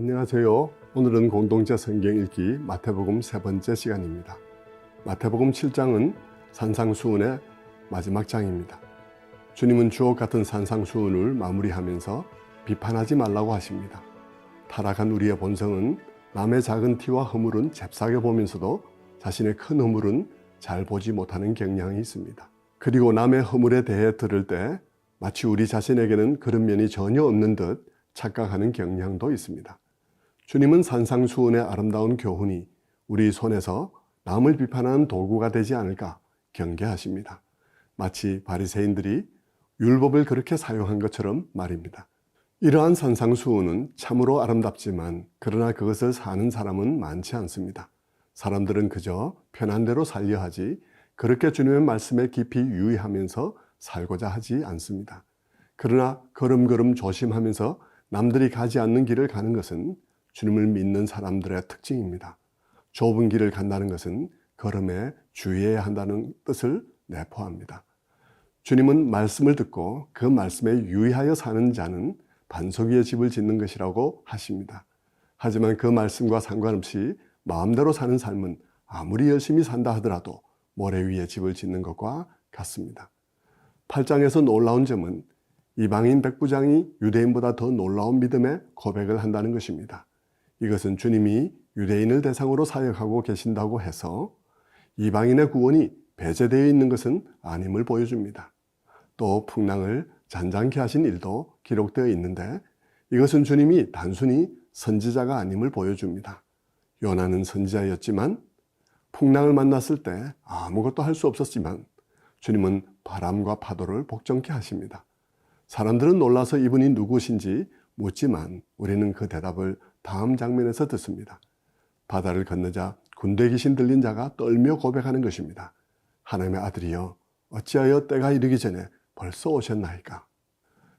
안녕하세요. 오늘은 공동체 성경 읽기 마태복음 세 번째 시간입니다. 마태복음 7장은 산상수훈의 마지막 장입니다. 주님은 주옥 같은 산상수훈을 마무리하면서 비판하지 말라고 하십니다. 타락한 우리의 본성은 남의 작은 티와 허물은 잽싸게 보면서도 자신의 큰 허물은 잘 보지 못하는 경향이 있습니다. 그리고 남의 허물에 대해 들을 때 마치 우리 자신에게는 그런 면이 전혀 없는 듯 착각하는 경향도 있습니다. 주님은 산상수훈의 아름다운 교훈이 우리 손에서 남을 비판하는 도구가 되지 않을까 경계하십니다. 마치 바리새인들이 율법을 그렇게 사용한 것처럼 말입니다. 이러한 산상수훈은 참으로 아름답지만 그러나 그것을 사는 사람은 많지 않습니다. 사람들은 그저 편한 대로 살려 하지 그렇게 주님의 말씀에 깊이 유의하면서 살고자 하지 않습니다. 그러나 걸음걸음 조심하면서 남들이 가지 않는 길을 가는 것은 주님을 믿는 사람들의 특징입니다. 좁은 길을 간다는 것은 걸음에 주의해야 한다는 뜻을 내포합니다. 주님은 말씀을 듣고 그 말씀에 유의하여 사는 자는 반석 위에 집을 짓는 것이라고 하십니다. 하지만 그 말씀과 상관없이 마음대로 사는 삶은 아무리 열심히 산다 하더라도 모래 위에 집을 짓는 것과 같습니다. 8장에서 놀라운 점은 이방인 백부장이 유대인보다 더 놀라운 믿음의 고백을 한다는 것입니다. 이것은 주님이 유대인을 대상으로 사역하고 계신다고 해서 이방인의 구원이 배제되어 있는 것은 아님을 보여줍니다. 또 풍랑을 잔잔케 하신 일도 기록되어 있는데 이것은 주님이 단순히 선지자가 아님을 보여줍니다. 요나는 선지자였지만 풍랑을 만났을 때 아무것도 할 수 없었지만 주님은 바람과 파도를 복종케 하십니다. 사람들은 놀라서 이분이 누구신지 묻지만 우리는 그 대답을 다음 장면에서 듣습니다. 바다를 건너자 군대 귀신 들린 자가 떨며 고백하는 것입니다. 하나님의 아들이여 어찌하여 때가 이르기 전에 벌써 오셨나이까.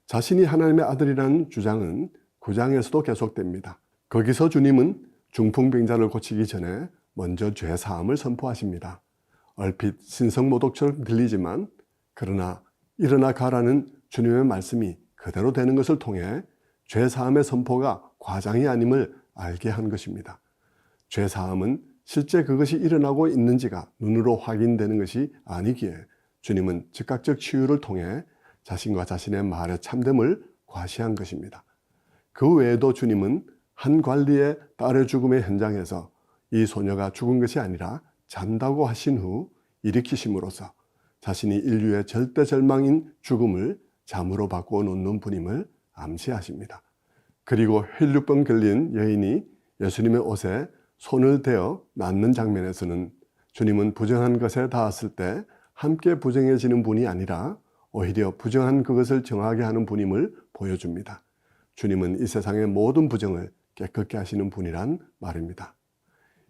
자신이 하나님의 아들이라는 주장은 9장에서도 계속됩니다. 거기서 주님은 중풍병자를 고치기 전에 먼저 죄사함을 선포하십니다. 얼핏 신성모독처럼 들리지만 그러나 일어나 가라는 주님의 말씀이 그대로 되는 것을 통해 죄사함의 선포가 과장이 아님을 알게 한 것입니다. 죄사함은 실제 그것이 일어나고 있는지가 눈으로 확인되는 것이 아니기에 주님은 즉각적 치유를 통해 자신과 자신의 말의 참됨을 과시한 것입니다. 그 외에도 주님은 한 관리의 딸의 죽음의 현장에서 이 소녀가 죽은 것이 아니라 잔다고 하신 후 일으키심으로써 자신이 인류의 절대절망인 죽음을 잠으로 바꾸어 놓는 분임을 암시하십니다. 그리고 혈류병 걸린 여인이 예수님의 옷에 손을 대어 낫는 장면에서는 주님은 부정한 것에 닿았을 때 함께 부정해지는 분이 아니라 오히려 부정한 그것을 정하게 하는 분임을 보여줍니다. 주님은 이 세상의 모든 부정을 깨끗게 하시는 분이란 말입니다.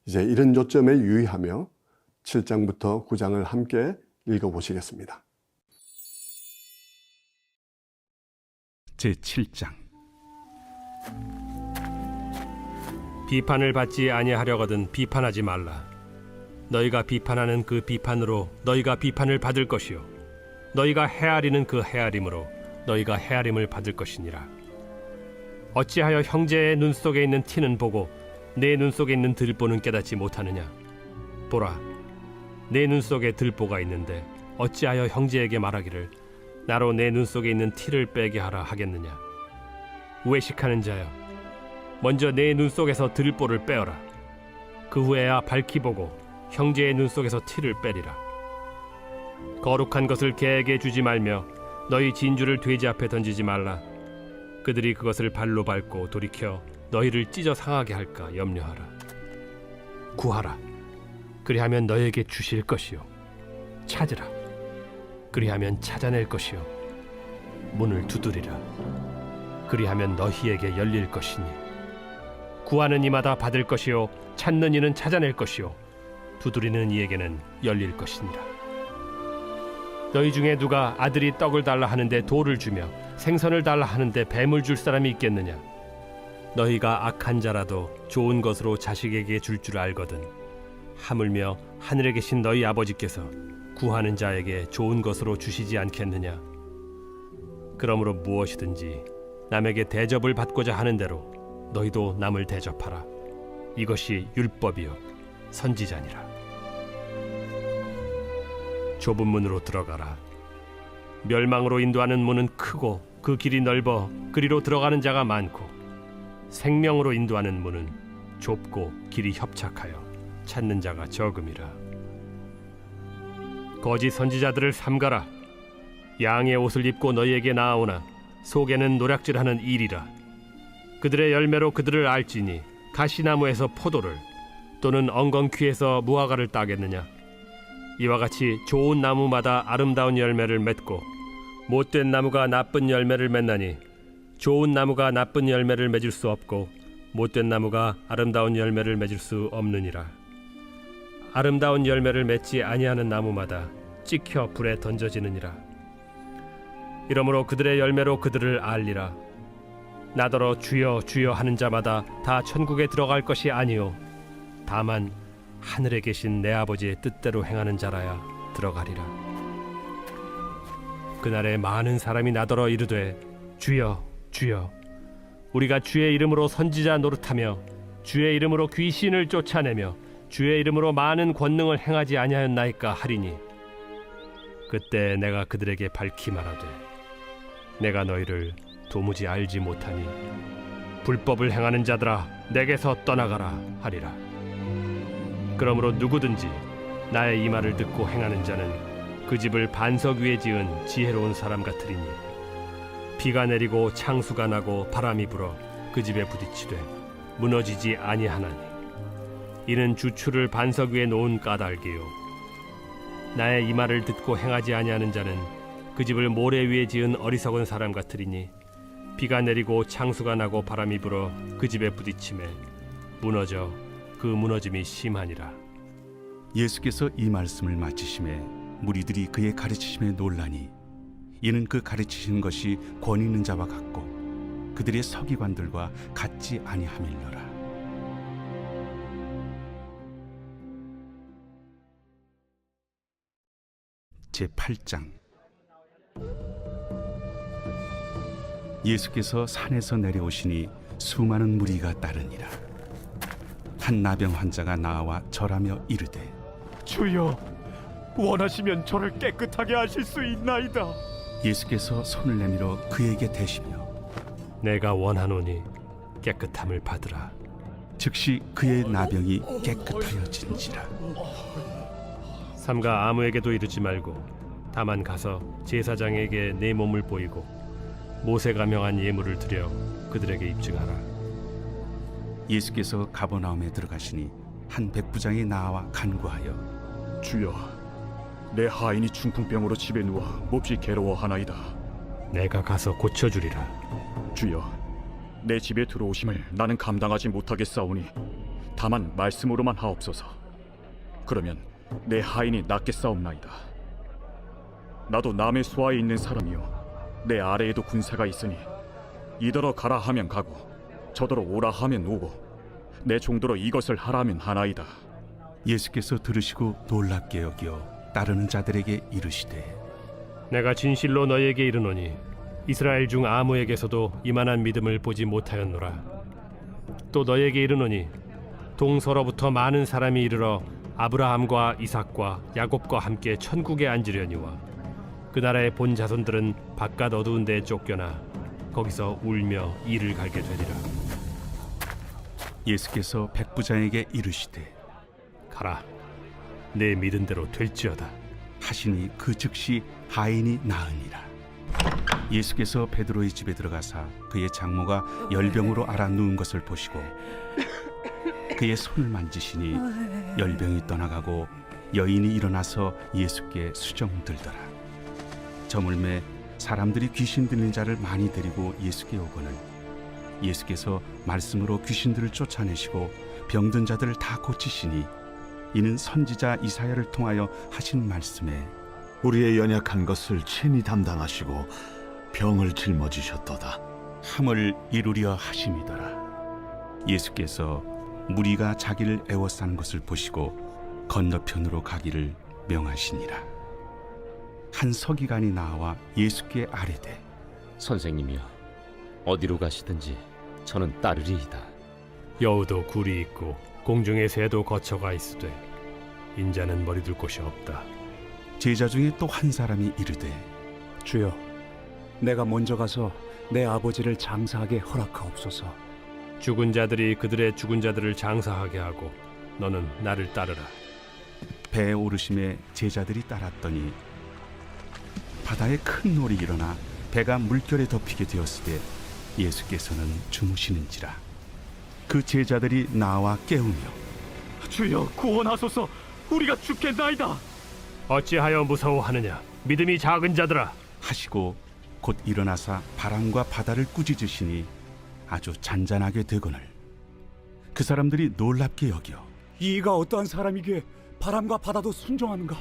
이제 이런 요점에 유의하며 7장부터 9장을 함께 읽어보시겠습니다. 제7장 비판을 받지 아니하려거든 비판하지 말라. 너희가 비판하는 그 비판으로 너희가 비판을 받을 것이요 너희가 헤아리는 그 헤아림으로 너희가 헤아림을 받을 것이니라. 어찌하여 형제의 눈 속에 있는 티는 보고 내 눈 속에 있는 들보는 깨닫지 못하느냐. 보라, 내 눈 속에 들보가 있는데 어찌하여 형제에게 말하기를 나로 내 눈 속에 있는 티를 빼게 하라 하겠느냐. 외식하는 자여, 먼저 내 눈 속에서 들보를 빼어라. 그 후에야 밝히 보고 형제의 눈 속에서 티를 빼리라. 거룩한 것을 개에게 주지 말며 너희 진주를 돼지 앞에 던지지 말라. 그들이 그것을 발로 밟고 돌이켜 너희를 찢어 상하게 할까 염려하라. 구하라. 그리하면 너희에게 주실 것이요. 찾으라. 그리하면 찾아낼 것이요. 문을 두드리라. 그리하면 너희에게 열릴 것이니 구하는 이마다 받을 것이요 찾는 이는 찾아낼 것이요 두드리는 이에게는 열릴 것이니라. 너희 중에 누가 아들이 떡을 달라 하는데 돌을 주며 생선을 달라 하는데 뱀을 줄 사람이 있겠느냐. 너희가 악한 자라도 좋은 것으로 자식에게 줄 줄 알거든 하물며 하늘에 계신 너희 아버지께서 구하는 자에게 좋은 것으로 주시지 않겠느냐. 그러므로 무엇이든지 남에게 대접을 받고자 하는 대로 너희도 남을 대접하라. 이것이 율법이요 선지자니라. 좁은 문으로 들어가라. 멸망으로 인도하는 문은 크고 그 길이 넓어 그리로 들어가는 자가 많고, 생명으로 인도하는 문은 좁고 길이 협착하여 찾는 자가 적음이라. 거짓 선지자들을 삼가라. 양의 옷을 입고 너희에게 나아오나 속에는 노략질하는 일이라. 그들의 열매로 그들을 알지니 가시나무에서 포도를 또는 엉겅퀴에서 무화과를 따겠느냐. 이와 같이 좋은 나무마다 아름다운 열매를 맺고 못된 나무가 나쁜 열매를 맺나니, 좋은 나무가 나쁜 열매를 맺을 수 없고 못된 나무가 아름다운 열매를 맺을 수 없느니라. 아름다운 열매를 맺지 아니하는 나무마다 찍혀 불에 던져지느니라. 이러므로 그들의 열매로 그들을 알리라. 나더러 주여 주여 하는 자마다 다 천국에 들어갈 것이 아니요 다만 하늘에 계신 내 아버지의 뜻대로 행하는 자라야 들어가리라. 그날에 많은 사람이 나더러 이르되 주여 주여 우리가 주의 이름으로 선지자 노릇하며 주의 이름으로 귀신을 쫓아내며 주의 이름으로 많은 권능을 행하지 아니하였나이까 하리니, 그때 내가 그들에게 밝히 말하되 내가 너희를 도무지 알지 못하니 불법을 행하는 자들아 내게서 떠나가라 하리라. 그러므로 누구든지 나의 이 말을 듣고 행하는 자는 그 집을 반석 위에 지은 지혜로운 사람 같으리니, 비가 내리고 창수가 나고 바람이 불어 그 집에 부딪히되 무너지지 아니하나니, 이는 주추를 반석 위에 놓은 까닭이요. 나의 이 말을 듣고 행하지 아니하는 자는 그 집을 모래 위에 지은 어리석은 사람 같으리니, 비가 내리고 창수가 나고 바람이 불어 그 집에 부딪히매 무너져 그 무너짐이 심하니라. 예수께서 이 말씀을 마치심에 무리들이 그의 가르치심에 놀라니, 이는 그 가르치시는 것이 권위 있는 자와 같고 그들의 서기관들과 같지 아니함이니라. 제8장. 예수께서 산에서 내려오시니 수많은 무리가 따르니라. 한 나병 환자가 나와 절하며 이르되 주여, 원하시면 저를 깨끗하게 하실 수 있나이다. 예수께서 손을 내밀어 그에게 대시며 내가 원하노니 깨끗함을 받으라. 즉시 그의 나병이 깨끗하여진지라. 삼가 아무에게도 이르지 말고 다만 가서 제사장에게 내 몸을 보이고 모세가 명한 예물을 드려 그들에게 입증하라. 예수께서 가버나움에 들어가시니 한 백부장이 나와 간구하여 주여, 내 하인이 중풍병으로 집에 누워 몹시 괴로워하나이다. 내가 가서 고쳐주리라. 주여, 내 집에 들어오심을 나는 감당하지 못하겠사오니 다만 말씀으로만 하옵소서. 그러면 내 하인이 낫겠사옵나이다. 나도 남의 수하에 있는 사람이요 내 아래에도 군사가 있으니 이더러 가라 하면 가고 저더러 오라 하면 오고 내 종도로 이것을 하라 하면 하나이다. 예수께서 들으시고 놀랍게 여겨 따르는 자들에게 이르시되 내가 진실로 너희에게 이르노니 이스라엘 중 아무에게서도 이만한 믿음을 보지 못하였노라. 또 너희에게 이르노니 동서로부터 많은 사람이 이르러 아브라함과 이삭과 야곱과 함께 천국에 앉으려니와 그 나라의 본 자손들은 바깥 어두운 데에 쫓겨나 거기서 울며 이를 갈게 되리라. 예수께서 백부장에게 이르시되 가라, 내 믿은 대로 될지어다 하시니 그 즉시 하인이 나으니라. 예수께서 베드로의 집에 들어가사 그의 장모가 열병으로 앓아 누운 것을 보시고 그의 손을 만지시니 열병이 떠나가고 여인이 일어나서 예수께 수정들더라. 저물매 사람들이 귀신 들린 자를 많이 데리고 예수께 오거늘 예수께서 말씀으로 귀신들을 쫓아내시고 병든 자들을 다 고치시니, 이는 선지자 이사야를 통하여 하신 말씀에 우리의 연약한 것을 친히 담당하시고 병을 짊어지셨도다 함을 이루려 하심이더라. 예수께서 무리가 자기를 애워싸는 것을 보시고 건너편으로 가기를 명하시니라. 한 서기관이 나와 예수께 아뢰되 선생님이여, 어디로 가시든지 저는 따르리이다. 여우도 굴이 있고 공중의 새도 거처가 있으되 인자는 머리둘 곳이 없다. 제자 중에 또 한 사람이 이르되 주여, 내가 먼저 가서 내 아버지를 장사하게 허락하옵소서. 죽은 자들이 그들의 죽은 자들을 장사하게 하고 너는 나를 따르라. 배에 오르심에 제자들이 따랐더니 바다에 큰 놀이 일어나 배가 물결에 덮이게 되었을 때 예수께서는 주무시는지라. 그 제자들이 나와 깨우며 주여 구원하소서. 우리가 죽겠나이다. 어찌하여 무서워하느냐 믿음이 작은 자들아. 하시고 곧 일어나사 바람과 바다를 꾸짖으시니 아주 잔잔하게 되거늘 그 사람들이 놀랍게 여겨 이가 어떠한 사람이기에 바람과 바다도 순종하는가?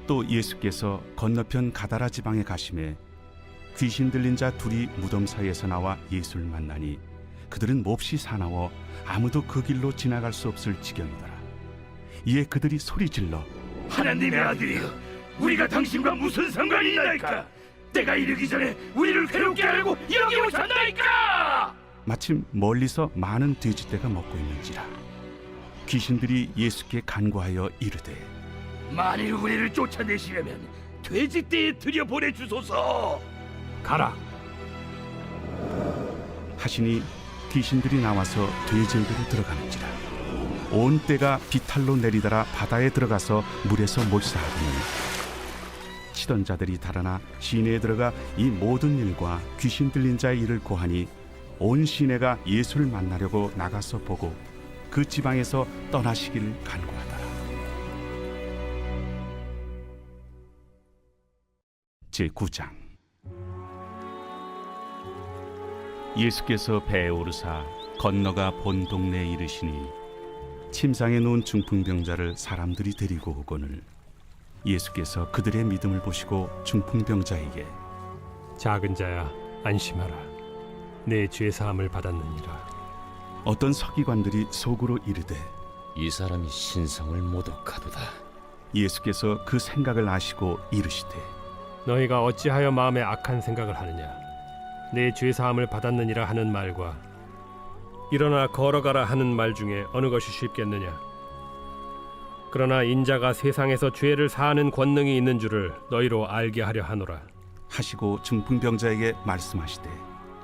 또 예수께서 건너편 가다라 지방에 가심에 귀신 들린 자 둘이 무덤 사이에서 나와 예수를 만나니 그들은 몹시 사나워 아무도 그 길로 지나갈 수 없을 지경이더라. 이에 그들이 소리질러 하나님의 아들이여, 우리가 당신과 무슨 상관이 있나이까? 때가 이르기 전에 우리를 괴롭게 하려고 여기 오셨나이까? 마침 멀리서 많은 돼지떼가 먹고 있는지라. 귀신들이 예수께 간구하여 이르되 만일 우리를 쫓아내시려면 돼지떼에 들여보내 주소서. 가라. 하시니 귀신들이 나와서 돼지에게로 들어가는지라. 온 떼가 비탈로 내리더라 바다에 들어가서 물에서 몰사하더니 치던 자들이 달아나 시내에 들어가 이 모든 일과 귀신 들린 자의 일을 고하니 온 시내가 예수를 만나려고 나가서 보고 그 지방에서 떠나시기를 간구하더라. 제9장. 예수께서 배에 오르사 건너가 본 동네에 이르시니 침상에 누운 중풍병자를 사람들이 데리고 오거늘 예수께서 그들의 믿음을 보시고 중풍병자에게 작은 자야 안심하라. 내 죄 사함을 받았느니라. 어떤 서기관들이 속으로 이르되 이 사람이 신성을 모독하도다. 예수께서 그 생각을 아시고 이르시되 너희가 어찌하여 마음에 악한 생각을 하느냐. 내 죄 사함을 받았느니라 하는 말과 일어나 걸어가라 하는 말 중에 어느 것이 쉽겠느냐. 그러나 인자가 세상에서 죄를 사하는 권능이 있는 줄을 너희로 알게 하려 하노라. 하시고 중풍병자에게 말씀하시되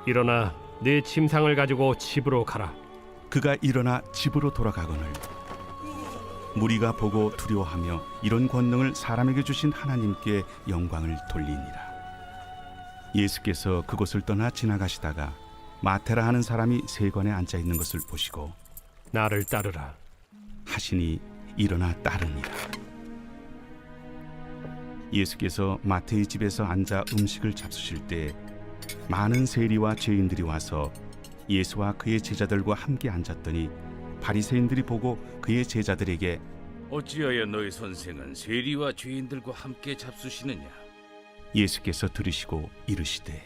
일어나 네 침상을 가지고 집으로 가라. 그가 일어나 집으로 돌아가거늘 무리가 보고 두려워하며 이런 권능을 사람에게 주신 하나님께 영광을 돌리니라. 예수께서 그곳을 떠나 지나가시다가 마테라 하는 사람이 세관에 앉아 있는 것을 보시고 나를 따르라 하시니 일어나 따르니라. 예수께서 마태의 집에서 앉아 음식을 잡수실 때 많은 세리와 죄인들이 와서 예수와 그의 제자들과 함께 앉았더니 바리새인들이 보고 그의 제자들에게 어찌하여 너희 선생은 세리와 죄인들과 함께 잡수시느냐? 예수께서 들으시고 이르시되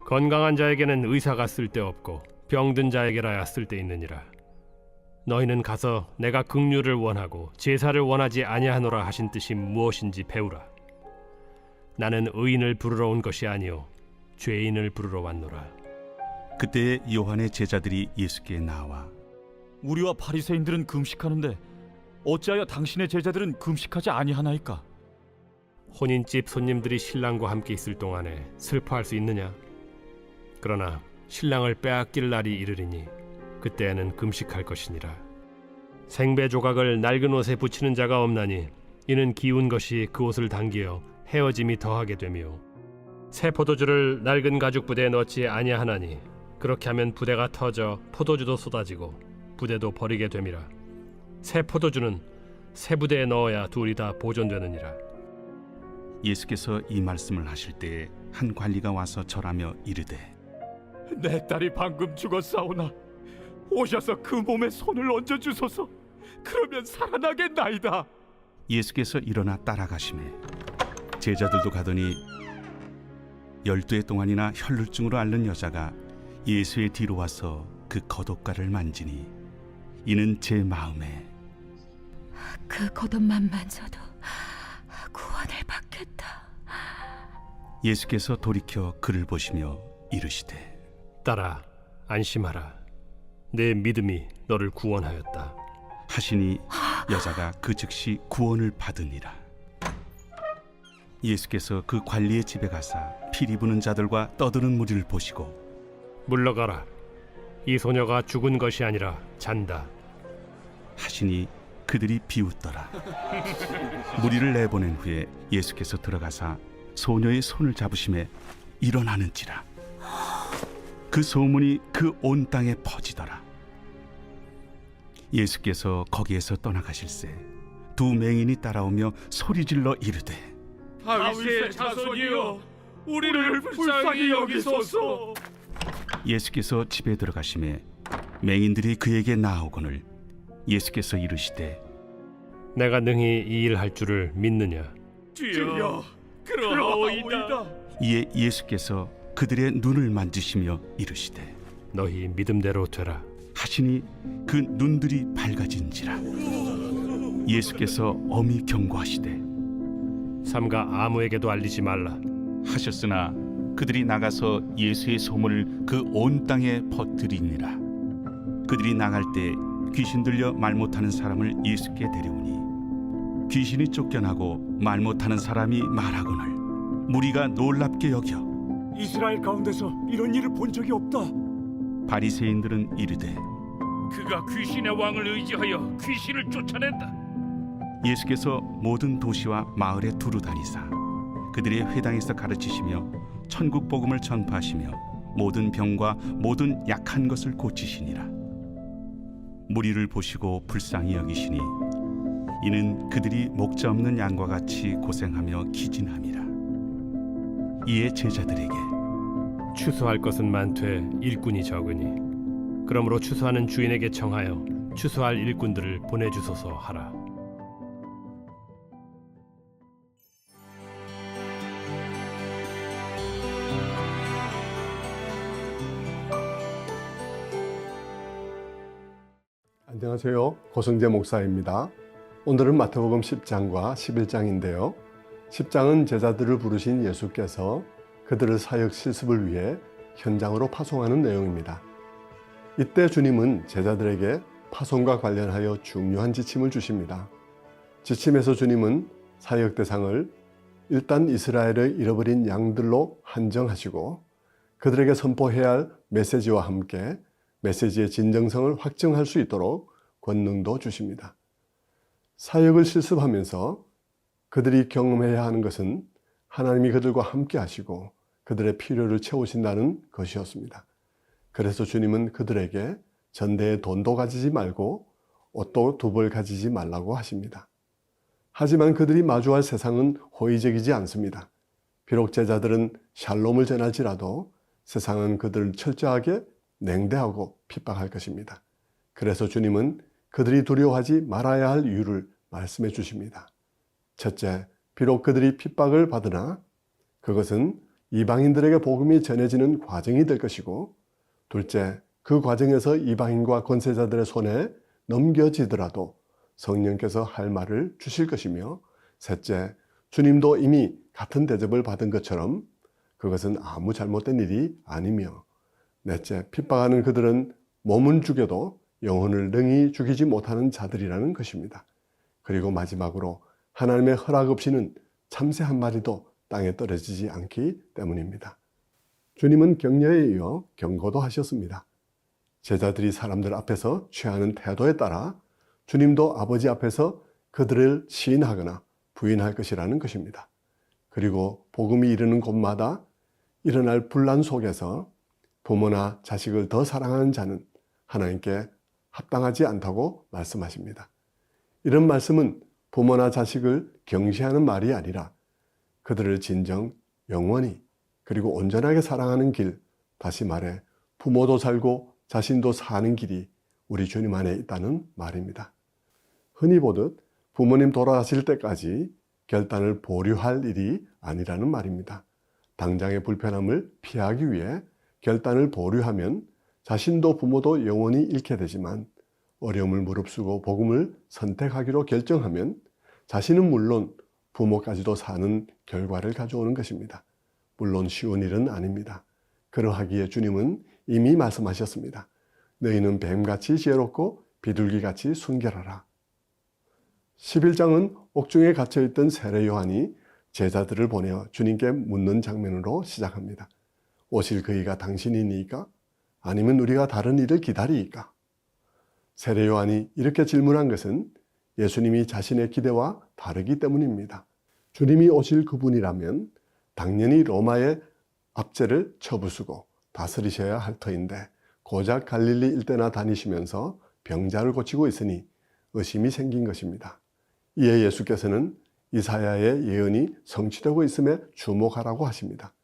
건강한 자에게는 의사가 쓸데없고 병든 자에게라야 쓸데있느니라. 너희는 가서 내가 긍휼을 원하고 제사를 원하지 아니하노라 하신 뜻이 무엇인지 배우라. 나는 의인을 부르러 온 것이 아니요 죄인을 부르러 왔노라. 그때 요한의 제자들이 예수께 나와 우리와 바리새인들은 금식하는데 어찌하여 당신의 제자들은 금식하지 아니하나이까? 혼인집 손님들이 신랑과 함께 있을 동안에 슬퍼할 수 있느냐? 그러나 신랑을 빼앗길 날이 이르리니 그때에는 금식할 것이니라. 생배 조각을 낡은 옷에 붙이는 자가 없나니 이는 기운 것이 그 옷을 당기어 헤어짐이 더하게 되며 새 포도주를 낡은 가죽 부대에 넣지 아니하나니 그렇게 하면 부대가 터져 포도주도 쏟아지고 부대도 버리게 됨이라. 새 포도주는 새 부대에 넣어야 둘이 다 보존되느니라. 예수께서 이 말씀을 하실 때에 한 관리가 와서 절하며 이르되 내 딸이 방금 죽었사오나 오셔서 그 몸에 손을 얹어 주소서. 그러면 살아나겠나이다. 예수께서 일어나 따라가시매 제자들도 가더니 12해 동안이나 혈루증으로 앓는 여자가 예수의 뒤로 와서 그 겉옷가를 만지니 이는 제 마음에 그 겉옷만 만져도 구원을 받겠다. 예수께서 돌이켜 그를 보시며 이르시되 딸아 안심하라. 내 믿음이 너를 구원하였다. 하시니 여자가 그 즉시 구원을 받으니라. 예수께서 그 관리의 집에 가사 피리 부는 자들과 떠드는 무리를 보시고 물러가라. 이 소녀가 죽은 것이 아니라 잔다. 하시니 그들이 비웃더라. 무리를 내보낸 후에 예수께서 들어가사 소녀의 손을 잡으심에 일어나는지라. 그 소문이 그 온 땅에 퍼지더라. 예수께서 거기에서 떠나가실새 두 맹인이 따라오며 소리질러 이르되 다윗의 자손이여 우리를 불쌍히 여기소서. 예수께서 집에 들어가심에 맹인들이 그에게 나아오거늘 예수께서 이르시되 내가 능히 이 일 할 줄을 믿느냐? 주여 그러하오이다. 이에 예수께서 그들의 눈을 만지시며 이르시되 너희 믿음대로 되라. 하시니 그 눈들이 밝아진지라. 예수께서 엄히 경고하시되 삼가 아무에게도 알리지 말라. 하셨으나 그들이 나가서 예수의 소문을 그 온 땅에 퍼뜨리니라. 그들이 나갈 때 귀신 들려 말 못하는 사람을 예수께 데려오니 귀신이 쫓겨나고 말 못하는 사람이 말하거늘 무리가 놀랍게 여겨 이스라엘 가운데서 이런 일을 본 적이 없다. 바리새인들은 이르되 그가 귀신의 왕을 의지하여 귀신을 쫓아낸다. 예수께서 모든 도시와 마을에 두루 다니사 그들의 회당에서 가르치시며 천국 복음을 전파하시며 모든 병과 모든 약한 것을 고치시니라. 무리를 보시고 불쌍히 여기시니 이는 그들이 목자 없는 양과 같이 고생하며 기진함이라. 이에 제자들에게 추수할 것은 많되 일꾼이 적으니 그러므로 추수하는 주인에게 청하여 추수할 일꾼들을 보내주소서 하라. 안녕하세요. 고성재 목사입니다. 오늘은 마태복음 10장과 11장인데요. 10장은 제자들을 부르신 예수께서 그들을 사역 실습을 위해 현장으로 파송하는 내용입니다. 이때 주님은 제자들에게 파송과 관련하여 중요한 지침을 주십니다. 지침에서 주님은 사역 대상을 일단 이스라엘의 잃어버린 양들로 한정하시고 그들에게 선포해야 할 메시지와 함께 메시지의 진정성을 확증할 수 있도록 권능도 주십니다. 사역을 실습하면서 그들이 경험해야 하는 것은 하나님이 그들과 함께 하시고 그들의 필요를 채우신다는 것이었습니다. 그래서 주님은 그들에게 전대에 돈도 가지지 말고 옷도 두 벌 가지지 말라고 하십니다. 하지만 그들이 마주할 세상은 호의적이지 않습니다. 비록 제자들은 샬롬을 전할지라도 세상은 그들을 철저하게 냉대하고 핍박할 것입니다. 그래서 주님은 그들이 두려워하지 말아야 할 이유를 말씀해 주십니다. 첫째, 비록 그들이 핍박을 받으나 그것은 이방인들에게 복음이 전해지는 과정이 될 것이고, 둘째, 그 과정에서 이방인과 권세자들의 손에 넘겨지더라도 성령께서 할 말을 주실 것이며, 셋째, 주님도 이미 같은 대접을 받은 것처럼 그것은 아무 잘못된 일이 아니며, 넷째, 핍박하는 그들은 몸은 죽여도 영혼을 능히 죽이지 못하는 자들이라는 것입니다. 그리고 마지막으로 하나님의 허락 없이는 참새 한 마리도 땅에 떨어지지 않기 때문입니다. 주님은 격려에 이어 경고도 하셨습니다. 제자들이 사람들 앞에서 취하는 태도에 따라 주님도 아버지 앞에서 그들을 시인하거나 부인할 것이라는 것입니다. 그리고 복음이 이르는 곳마다 일어날 분란 속에서 부모나 자식을 더 사랑하는 자는 하나님께 합당하지 않다고 말씀하십니다. 이런 말씀은 부모나 자식을 경시하는 말이 아니라 그들을 진정 영원히 그리고 온전하게 사랑하는 길, 다시 말해 부모도 살고 자신도 사는 길이 우리 주님 안에 있다는 말입니다. 흔히 보듯 부모님 돌아가실 때까지 결단을 보류할 일이 아니라는 말입니다. 당장의 불편함을 피하기 위해 결단을 보류하면 자신도 부모도 영원히 잃게 되지만, 어려움을 무릅쓰고 복음을 선택하기로 결정하면 자신은 물론 부모까지도 사는 결과를 가져오는 것입니다. 물론 쉬운 일은 아닙니다. 그러하기에 주님은 이미 말씀하셨습니다. 너희는 뱀같이 지혜롭고 비둘기같이 순결하라. 11장은 옥중에 갇혀있던 세례 요한이 제자들을 보내어 주님께 묻는 장면으로 시작합니다. 오실 그이가 당신이니까? 아니면 우리가 다른 일을 기다리이까? 세례 요한이 이렇게 질문한 것은 예수님이 자신의 기대와 다르기 때문입니다. 주님이 오실 그분이라면 당연히 로마의 압제를 쳐부수고 다스리셔야 할 터인데 고작 갈릴리 일대나 다니시면서 병자를 고치고 있으니 의심이 생긴 것입니다. 이에 예수께서는 이사야의 예언이 성취되고 있음에 주목하라고 하십니다.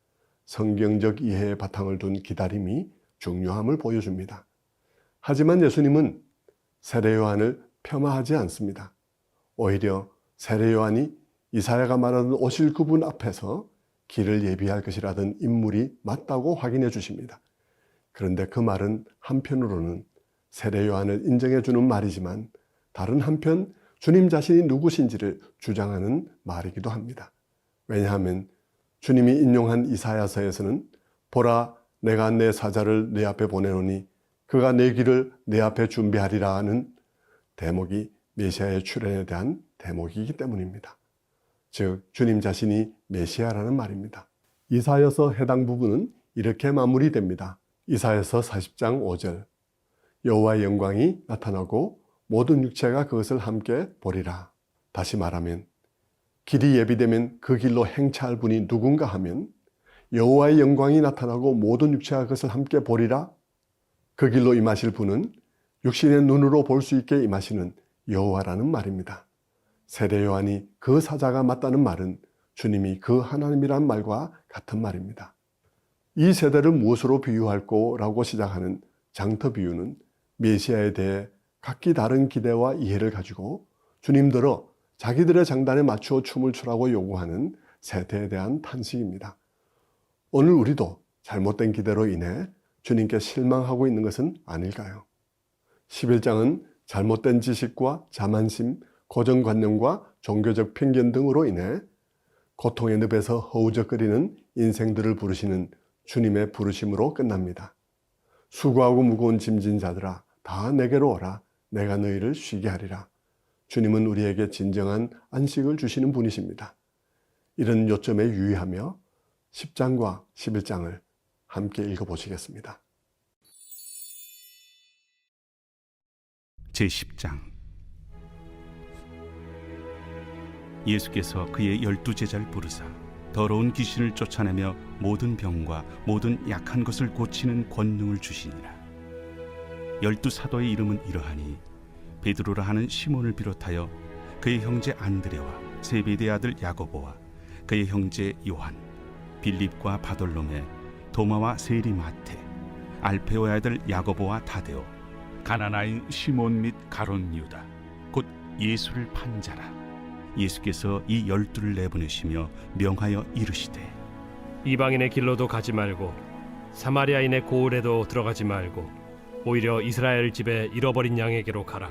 성경적 이해의 바탕을 둔 기다림이 중요함을 보여줍니다. 하지만 예수님은 세례 요한을 폄하하지 않습니다. 오히려 세례 요한이 이사야가 말하는 오실 그분 앞에서 길을 예비할 것이라던 인물이 맞다고 확인해 주십니다. 그런데 그 말은 한편으로는 세례 요한을 인정해 주는 말이지만 다른 한편 주님 자신이 누구신지를 주장하는 말이기도 합니다. 왜냐하면 주님이 인용한 이사야서에서는 보라 내가 내 사자를 내 앞에 보내노니 그가 내 길을 내 앞에 준비하리라 는 대목이 메시아의 출현에 대한 대목이기 때문입니다. 즉 주님 자신이 메시아라는 말입니다. 이사야서 해당 부분은 이렇게 마무리됩니다. 이사야서 40장 5절 여호와의 영광이 나타나고 모든 육체가 그것을 함께 보리라. 다시 말하면 길이 예비되면 그 길로 행차할 분이 누군가 하면 여호와의 영광이 나타나고 모든 육체가 그것을 함께 보리라. 그 길로 임하실 분은 육신의 눈으로 볼 수 있게 임하시는 여호와라는 말입니다. 세례 요한이 그 사자가 맞다는 말은 주님이 그 하나님이란 말과 같은 말입니다. 이 세대를 무엇으로 비유할꼬라고 시작하는 장터 비유는 메시아에 대해 각기 다른 기대와 이해를 가지고 주님들어 자기들의 장단에 맞추어 춤을 추라고 요구하는 세대에 대한 탄식입니다. 오늘 우리도 잘못된 기대로 인해 주님께 실망하고 있는 것은 아닐까요? 11장은 잘못된 지식과 자만심, 고정관념과 종교적 편견 등으로 인해 고통의 늪에서 허우적거리는 인생들을 부르시는 주님의 부르심으로 끝납니다. 수고하고 무거운 짐진 자들아 다 내게로 오라. 내가 너희를 쉬게 하리라. 주님은 우리에게 진정한 안식을 주시는 분이십니다. 이런 요점에 유의하며 10장과 11장을 함께 읽어보시겠습니다. 제10장 예수께서 그의 12제자를 부르사 더러운 귀신을 쫓아내며 모든 병과 모든 약한 것을 고치는 권능을 주시니라. 12사도의 이름은 이러하니 베드로라 하는 시몬을 비롯하여 그의 형제 안드레와 세베대의 아들 야고보와 그의 형제 요한, 빌립과 바돌로메, 도마와 세리 마테, 알페오의 아들 야고보와 다데오, 가나나인 시몬 및 가론 유다, 곧 예수를 판 자라. 예수께서 이 12를 내보내시며 명하여 이르시되 이방인의 길로도 가지 말고 사마리아인의 고을에도 들어가지 말고 오히려 이스라엘 집에 잃어버린 양에게로 가라.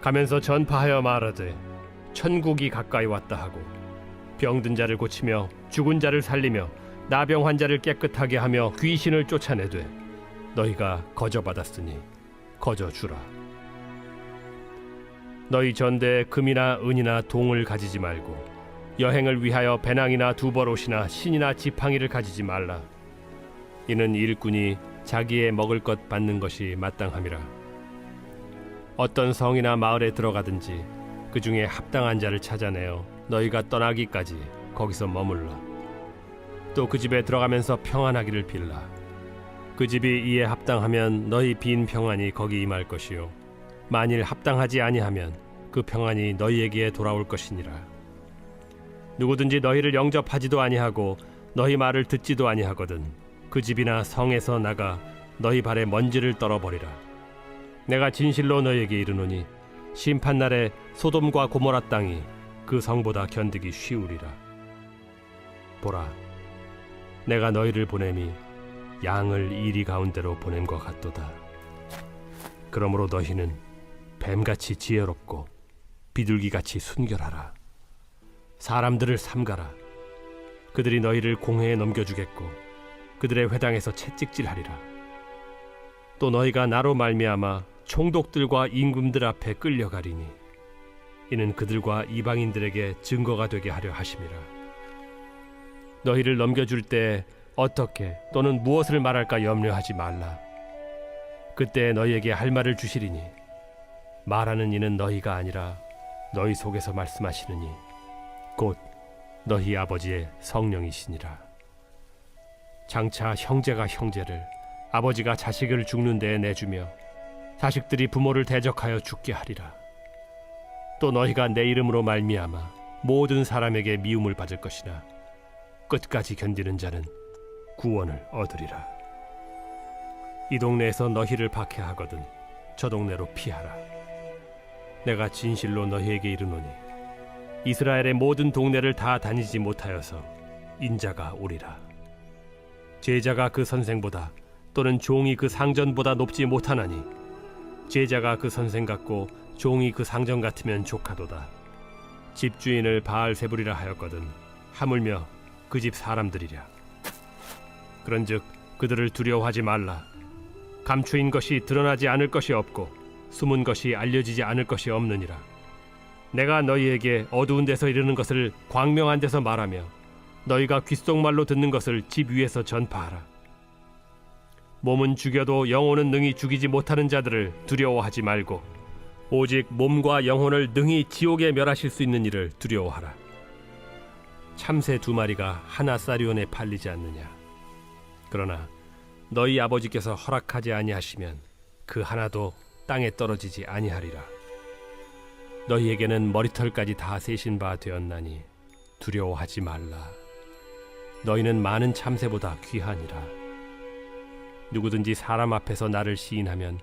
가면서 전파하여 말하되 천국이 가까이 왔다 하고 병든 자를 고치며 죽은 자를 살리며 나병 환자를 깨끗하게 하며 귀신을 쫓아내되 너희가 거저받았으니 거저주라. 너희 전대에 금이나 은이나 동을 가지지 말고 여행을 위하여 배낭이나 두벌옷이나 신이나 지팡이를 가지지 말라. 이는 일꾼이 자기의 먹을 것 받는 것이 마땅함이라. 어떤 성이나 마을에 들어가든지 그 중에 합당한 자를 찾아내어 너희가 떠나기까지 거기서 머물러. 또 그 집에 들어가면서 평안하기를 빌라. 그 집이 이에 합당하면 너희 빈 평안이 거기 임할 것이요 만일 합당하지 아니하면 그 평안이 너희에게 돌아올 것이니라. 누구든지 너희를 영접하지도 아니하고 너희 말을 듣지도 아니하거든 그 집이나 성에서 나가 너희 발에 먼지를 떨어버리라. 내가 진실로 너희에게 이르노니 심판날에 소돔과 고모라 땅이 그 성보다 견디기 쉬우리라. 보라, 내가 너희를 보냄이 양을 이리 가운데로 보냄과 같도다. 그러므로 너희는 뱀같이 지혜롭고 비둘기같이 순결하라. 사람들을 삼가라. 그들이 너희를 공회에 넘겨주겠고 그들의 회당에서 채찍질하리라. 또 너희가 나로 말미암아 총독들과 임금들 앞에 끌려가리니 이는 그들과 이방인들에게 증거가 되게 하려 하심이라. 너희를 넘겨줄 때 어떻게 또는 무엇을 말할까 염려하지 말라. 그때 너희에게 할 말을 주시리니 말하는 이는 너희가 아니라 너희 속에서 말씀하시느니 곧 너희 아버지의 성령이시니라. 장차 형제가 형제를, 아버지가 자식을 죽는 데에 내주며 자식들이 부모를 대적하여 죽게 하리라. 또 너희가 내 이름으로 말미암아 모든 사람에게 미움을 받을 것이나 끝까지 견디는 자는 구원을 얻으리라. 이 동네에서 너희를 박해하거든 저 동네로 피하라. 내가 진실로 너희에게 이르노니 이스라엘의 모든 동네를 다 다니지 못하여서 인자가 오리라. 제자가 그 선생보다 또는 종이 그 상전보다 높지 못하나니 제자가 그 선생 같고 종이 그 상전 같으면 족하도다. 집주인을 바알세불이라 하였거든 하물며 그 집 사람들이랴. 그런즉 그들을 두려워하지 말라. 감추인 것이 드러나지 않을 것이 없고 숨은 것이 알려지지 않을 것이 없느니라. 내가 너희에게 어두운 데서 이르는 것을 광명한 데서 말하며 너희가 귓속말로 듣는 것을 집 위에서 전파하라. 몸은 죽여도 영혼은 능히 죽이지 못하는 자들을 두려워하지 말고 오직 몸과 영혼을 능히 지옥에 멸하실 수 있는 이를 두려워하라. 참새 2마리가 하나 쌀위원에 팔리지 않느냐. 그러나 너희 아버지께서 허락하지 아니하시면 그 하나도 땅에 떨어지지 아니하리라. 너희에게는 머리털까지 다 세신 바 되었나니 두려워하지 말라. 너희는 많은 참새보다 귀하니라. 누구든지 사람 앞에서 나를 시인하면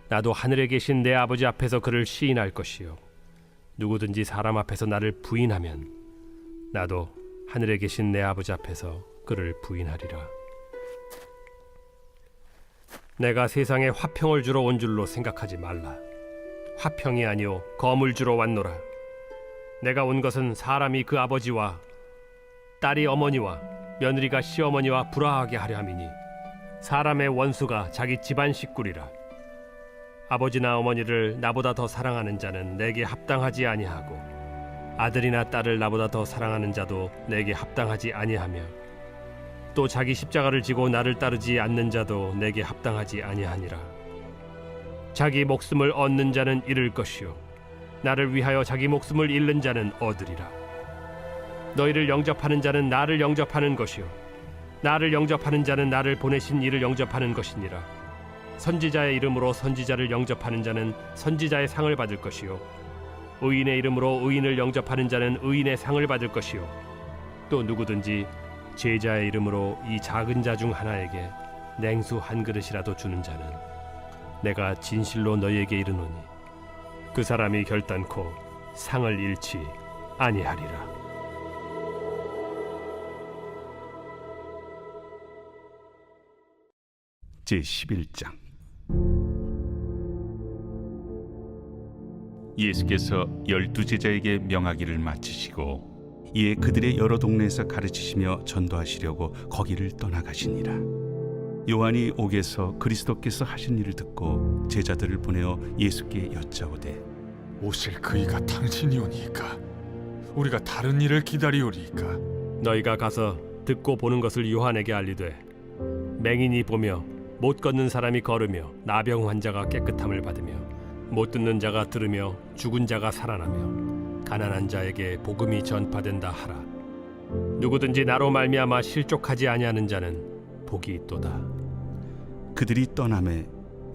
나도 하늘에 계신 내 아버지 앞에서 그를 시인할 것이요 누구든지 사람 앞에서 나를 부인하면 나도 하늘에 계신 내 아버지 앞에서 그를 부인하리라. 내가 세상에 화평을 주러 온 줄로 생각하지 말라. 화평이 아니요 검을 주러 왔노라. 내가 온 것은 사람이 그 아버지와 딸이 어머니와 며느리가 시어머니와 불화하게 하려 함이니 사람의 원수가 자기 집안 식구리라. 아버지나 어머니를 나보다 더 사랑하는 자는 내게 합당하지 아니하고 아들이나 딸을 나보다 더 사랑하는 자도 내게 합당하지 아니하며 또 자기 십자가를 지고 나를 따르지 않는 자도 내게 합당하지 아니하니라. 자기 목숨을 얻는 자는 잃을 것이요 나를 위하여 자기 목숨을 잃는 자는 얻으리라. 너희를 영접하는 자는 나를 영접하는 것이요 나를 영접하는 자는 나를 보내신 이를 영접하는 것이니라. 선지자의 이름으로 선지자를 영접하는 자는 선지자의 상을 받을 것이요 의인의 이름으로 의인을 영접하는 자는 의인의 상을 받을 것이요 또 누구든지 제자의 이름으로 이 작은 자 중 하나에게 냉수 한 그릇이라도 주는 자는 내가 진실로 너희에게 이르노니 그 사람이 결단코 상을 잃지 아니하리라. 제11장. 예수께서 12제자에게 명하기를 마치시고 이에 그들의 여러 동네에서 가르치시며 전도하시려고 거기를 떠나가시니라. 요한이 옥에서 그리스도께서 하신 일을 듣고 제자들을 보내어 예수께 여짜오되 오실 그이가 당신이오니이까 우리가 다른 일을 기다리오리이까. 너희가 가서 듣고 보는 것을 요한에게 알리되 맹인이 보며 못 걷는 사람이 걸으며 나병 환자가 깨끗함을 받으며 못 듣는 자가 들으며 죽은 자가 살아나며 가난한 자에게 복음이 전파된다 하라. 누구든지 나로 말미암아 실족하지 아니하는 자는 복이 있도다. 그들이 떠나매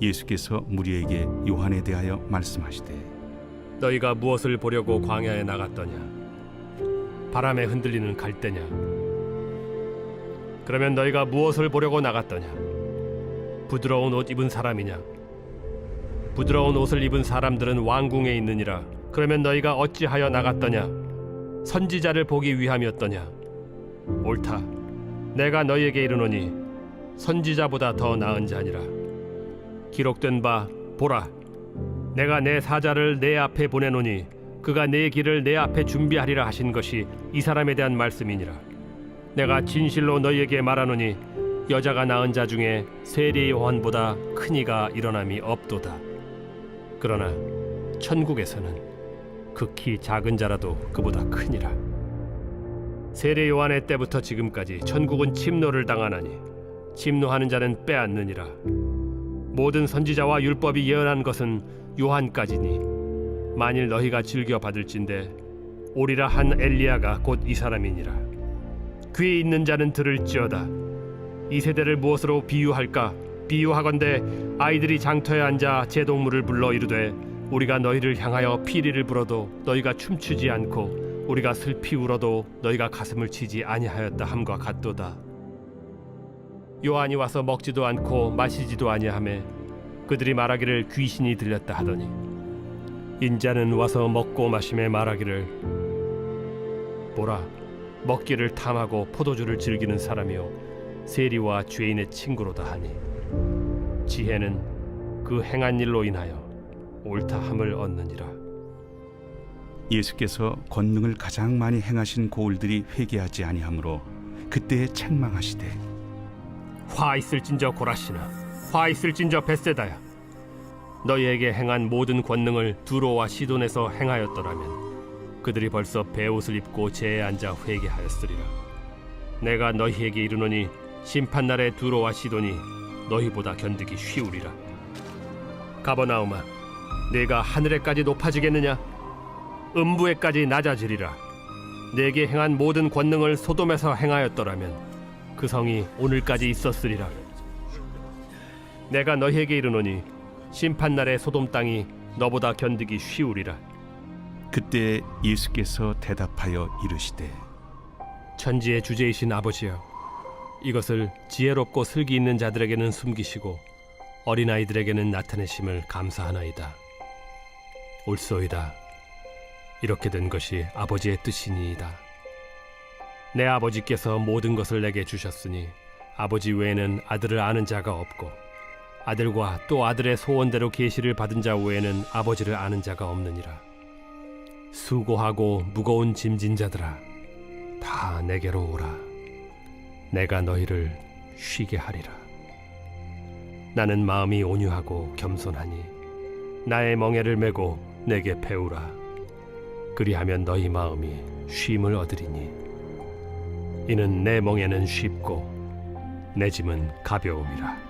예수께서 무리에게 요한에 대하여 말씀하시되 너희가 무엇을 보려고 광야에 나갔더냐? 바람에 흔들리는 갈대냐? 그러면 너희가 무엇을 보려고 나갔더냐? 부드러운 옷 입은 사람이냐? 부드러운 옷을 입은 사람들은 왕궁에 있느니라. 그러면 너희가 어찌하여 나갔더냐? 선지자를 보기 위함이었더냐? 옳다. 내가 너희에게 이르노니 선지자보다 더 나은 자니라. 기록된 바 보라, 내가 내 사자를 내 앞에 보내노니 그가 내 길을 내 앞에 준비하리라 하신 것이 이 사람에 대한 말씀이니라. 내가 진실로 너희에게 말하노니 여자가 낳은 자 중에 세례 요한보다 큰 이가 일어남이 없도다. 그러나 천국에서는 극히 작은 자라도 그보다 크니라. 세례 요한의 때부터 지금까지 천국은 침노를 당하나니 침노하는 자는 빼앗느니라. 모든 선지자와 율법이 예언한 것은 요한까지니 만일 너희가 즐겨 받을진대 오리라 한 엘리야가 곧 이 사람이니라. 귀 있는 자는 들을지어다. 이 세대를 무엇으로 비유할까? 비유하건대 아이들이 장터에 앉아 제동물을 불러 이르되 우리가 너희를 향하여 피리를 불어도 너희가 춤추지 않고 우리가 슬피 울어도 너희가 가슴을 치지 아니하였다 함과 같도다. 요한이 와서 먹지도 않고 마시지도 아니하매 그들이 말하기를 귀신이 들렸다 하더니 인자는 와서 먹고 마심에 말하기를 보라 먹기를 탐하고 포도주를 즐기는 사람이요 세리와 죄인의 친구로다 하니 지혜는 그 행한 일로 인하여 옳다함을 얻느니라. 예수께서 권능을 가장 많이 행하신 고을들이 회개하지 아니하므로 그때에 책망하시되 화 있을진저 고라시나 화 있을진저 벳세다야 너희에게 행한 모든 권능을 두로와 시돈에서 행하였더라면 그들이 벌써 베옷을 입고 제에 앉아 회개하였으리라. 내가 너희에게 이르노니 심판날에 두로와 시돈이 너희보다 견디기 쉬우리라. 가버나움아 내가 하늘에까지 높아지겠느냐? 음부에까지 낮아지리라. 내게 행한 모든 권능을 소돔에서 행하였더라면 그 성이 오늘까지 있었으리라. 내가 너희에게 이르노니 심판날에 소돔 땅이 너보다 견디기 쉬우리라. 그때 예수께서 대답하여 이르시되 천지의 주제이신 아버지여 이것을 지혜롭고 슬기 있는 자들에게는 숨기시고 어린아이들에게는 나타내심을 감사하나이다. 옳소이다. 이렇게 된 것이 아버지의 뜻이니이다. 내 아버지께서 모든 것을 내게 주셨으니 아버지 외에는 아들을 아는 자가 없고 아들과 또 아들의 소원대로 계시를 받은 자 외에는 아버지를 아는 자가 없느니라. 수고하고 무거운 짐진 자들아 다 내게로 오라. 내가 너희를 쉬게 하리라. 나는 마음이 온유하고 겸손하니 나의 멍에를 메고 내게 배우라. 그리하면 너희 마음이 쉼을 얻으리니 이는 내 멍에는 쉽고 내 짐은 가벼움이라.